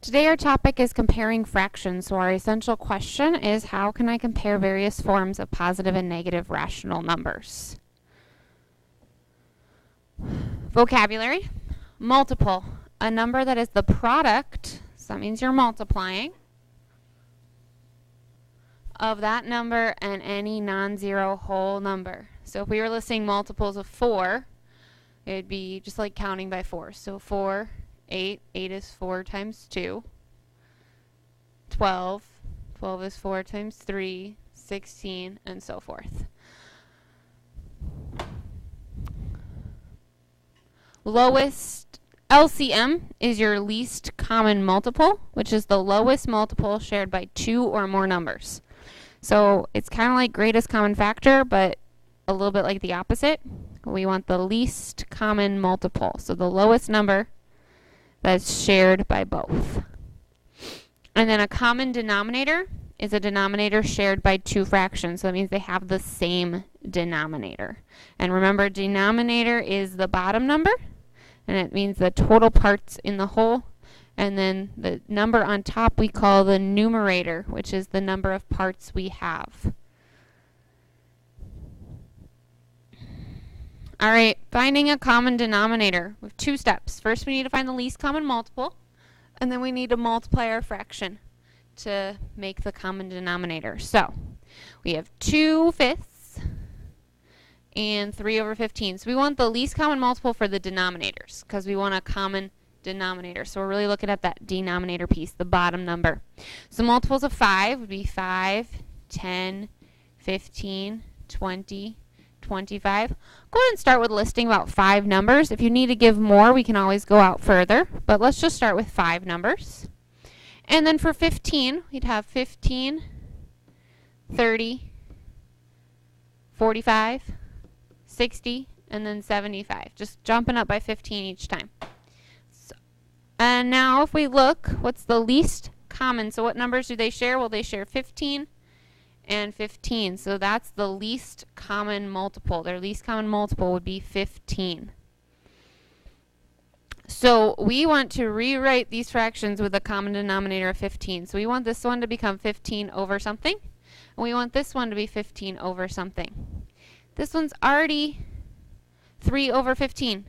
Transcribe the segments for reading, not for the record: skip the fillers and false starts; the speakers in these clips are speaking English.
Today our topic is comparing fractions, so our essential question is how can I compare various forms of positive and negative rational numbers? Vocabulary. Multiple. A number that is the product, so that means you're multiplying, of that number and any non-zero whole number. So if we were listing multiples of 4, it would be just like counting by 4. So 4, 8, 8 is 4 times 2, 12, 12 is 4 times 3, 16, and so forth. Lowest LCM is your least common multiple, which is the lowest multiple shared by 2 or more numbers. So it's kind of like greatest common factor, but a little bit like the opposite. We want the least common multiple, so the lowest number that's shared by both. And then a common denominator is a denominator shared by two fractions, so that means they have the same denominator. And remember, denominator is the bottom number, and it means the total parts in the whole. And then the number on top we call the numerator, which is the number of parts we have. All right, finding a common denominator with 2 steps. First, we need to find the least common multiple, and then we need to multiply our fraction to make the common denominator. So we have 2/5 and 3/15. So we want the least common multiple for the denominators because we want a common denominator. So we're really looking at that denominator piece, the bottom number. So multiples of 5 would be 5, 10, 15, 20, 25. Go ahead and start with listing about 5 numbers. If you need to give more, we can always go out further, but let's just start with 5 numbers. And then for 15, we'd have 15, 30, 45, 60, and then 75. Just jumping up by 15 each time. And now if we look, what's the least common? So what numbers do they share? Well, they share 15 and 15. So that's the least common multiple. Their least common multiple would be 15. So we want to rewrite these fractions with a common denominator of 15. So we want this one to become 15 over something. And we want this one to be 15 over something. This one's already 3 over 15.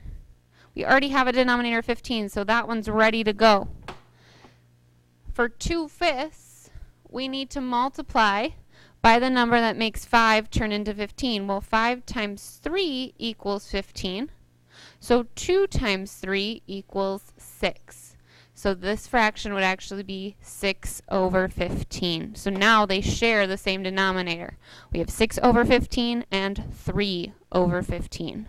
We already have a denominator of 15, so that one's ready to go. For 2/5, we need to multiply by the number that makes 5 turn into 15. Well, 5 times 3 equals 15. So 2 times 3 equals 6. So this fraction would actually be 6 over 15. So now they share the same denominator. We have 6 over 15 and 3 over 15.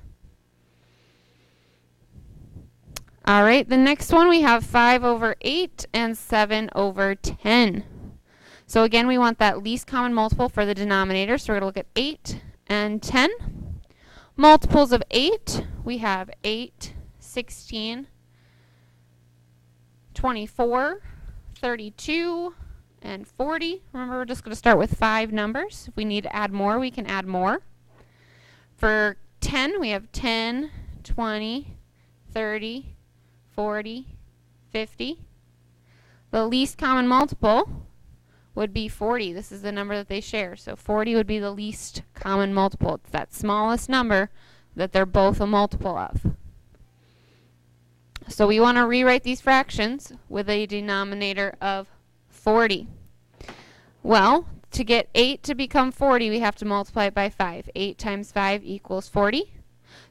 All right, the next one we have 5 over 8 and 7 over 10. So again, we want that least common multiple for the denominator. So we're going to look at 8 and 10. Multiples of 8, we have 8, 16, 24, 32, and 40. Remember, we're just going to start with 5 numbers. If we need to add more, we can add more. For 10, we have 10, 20, 30, 40, 50. The least common multiple would be 40. This is the number that they share. So 40 would be the least common multiple. It's that smallest number that they're both a multiple of. So we want to rewrite these fractions with a denominator of 40. Well, to get 8 to become 40, we have to multiply it by 5. 8 times 5 equals 40.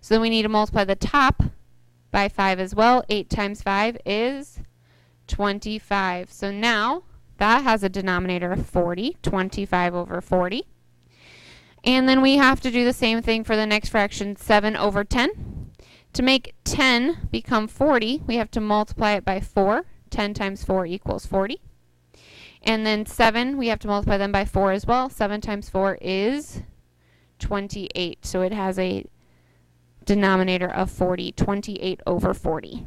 So then we need to multiply the top by 5 as well. 8 times 5 is 25. So now that has a denominator of 40, 25 over 40. And then we have to do the same thing for the next fraction, 7 over 10. To make 10 become 40, we have to multiply it by 4. 10 times 4 equals 40. And then 7, we have to multiply them by 4 as well. 7 times 4 is 28. So it has a denominator of 40, 28 over 40.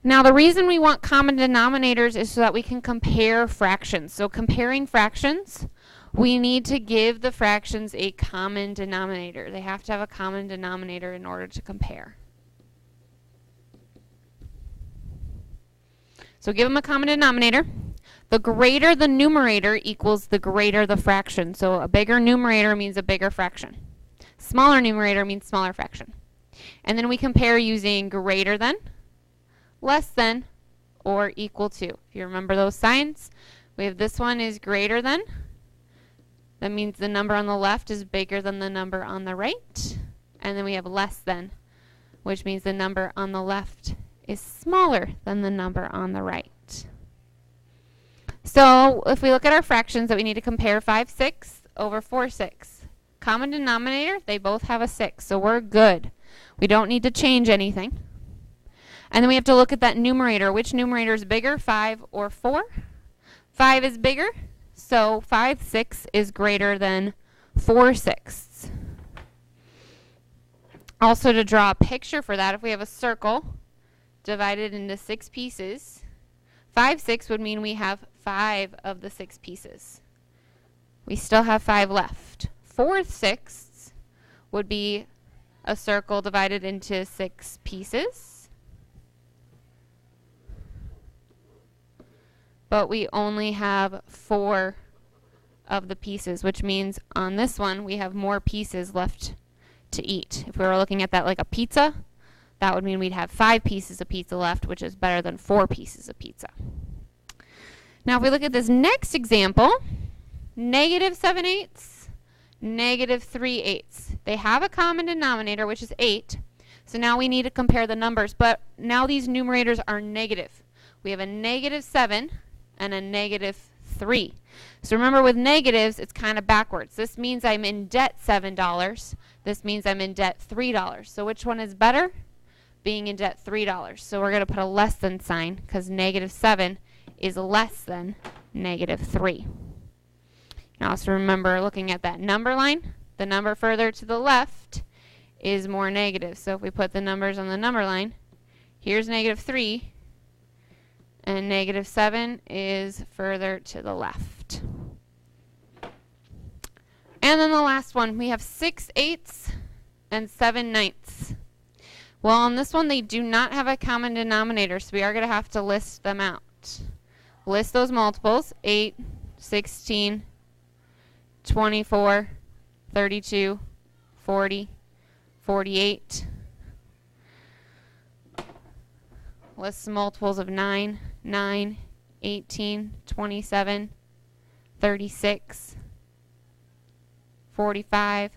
Now the reason we want common denominators is so that we can compare fractions. So comparing fractions, we need to give the fractions a common denominator. They have to have a common denominator in order to compare. So give them a common denominator. The greater the numerator equals the greater the fraction. So a bigger numerator means a bigger fraction. Smaller numerator means smaller fraction. And then we compare using greater than, less than, or equal to. If you remember those signs, we have this one is greater than. That means the number on the left is bigger than the number on the right. And then we have less than, which means the number on the left is smaller than the number on the right. So if we look at our fractions that we need to compare 5/6 over 4/6. Common denominator, they both have a 6, so we're good. We don't need to change anything. And then we have to look at that numerator. Which numerator is bigger, 5 or 4? 5 is bigger, so 5/6 is greater than 4/6. Also, to draw a picture for that, if we have a circle divided into 6 pieces, 5/6 would mean we have 5 of the 6 pieces. We still have 5 left. 4/6 would be a circle divided into 6 pieces, but we only have 4 of the pieces, which means on this one we have more pieces left to eat. If we were looking at that like a pizza, that would mean we'd have 5 pieces of pizza left, which is better than 4 pieces of pizza. Now if we look at this next example, -7/8, -3/8. They have a common denominator, which is 8. So now we need to compare the numbers, but now these numerators are negative. We have a -7 and a -3. So remember, with negatives, it's kind of backwards. This means I'm in debt $7. This means I'm in debt $3. So which one is better? Being in debt $3. So we're going to put a less than sign because -7 is less than -3. Now also remember, looking at that number line, the number further to the left is more negative. So if we put the numbers on the number line, here's -3, and -7 is further to the left. And then the last one, we have 6/8 and 7/9. Well, on this one, they do not have a common denominator, so we are going to have to list them out. List those multiples: 8, 16, 24, 32, 40, 48. List the multiples of 9, 9, 18, 27, 36, 45,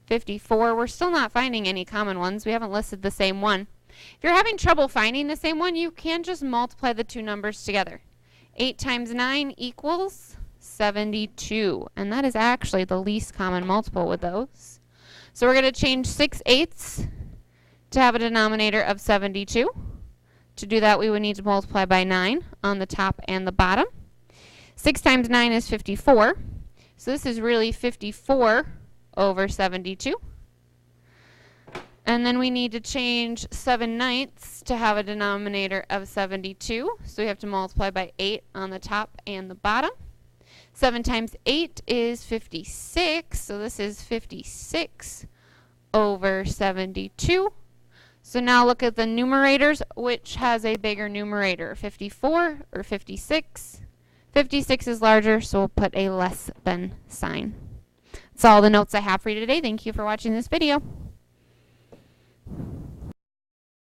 54. We're still not finding any common ones. We haven't listed the same one. If you're having trouble finding the same one, you can just multiply the two numbers together. 8 times 9 equals 72, and that is actually the least common multiple with those. So we're going to change 6/8 to have a denominator of 72. To do that, we would need to multiply by 9 on the top and the bottom. 6 times 9 is 54, so this is really 54 over 72. And then we need to change 7/9 to have a denominator of 72, so we have to multiply by 8 on the top and the bottom. 7 times 8 is 56, so this is 56 over 72. So now look at the numerators. Which has a bigger numerator, 54 or 56? 56 is larger, so we'll put a less than sign. That's all the notes I have for you today. Thank you for watching this video.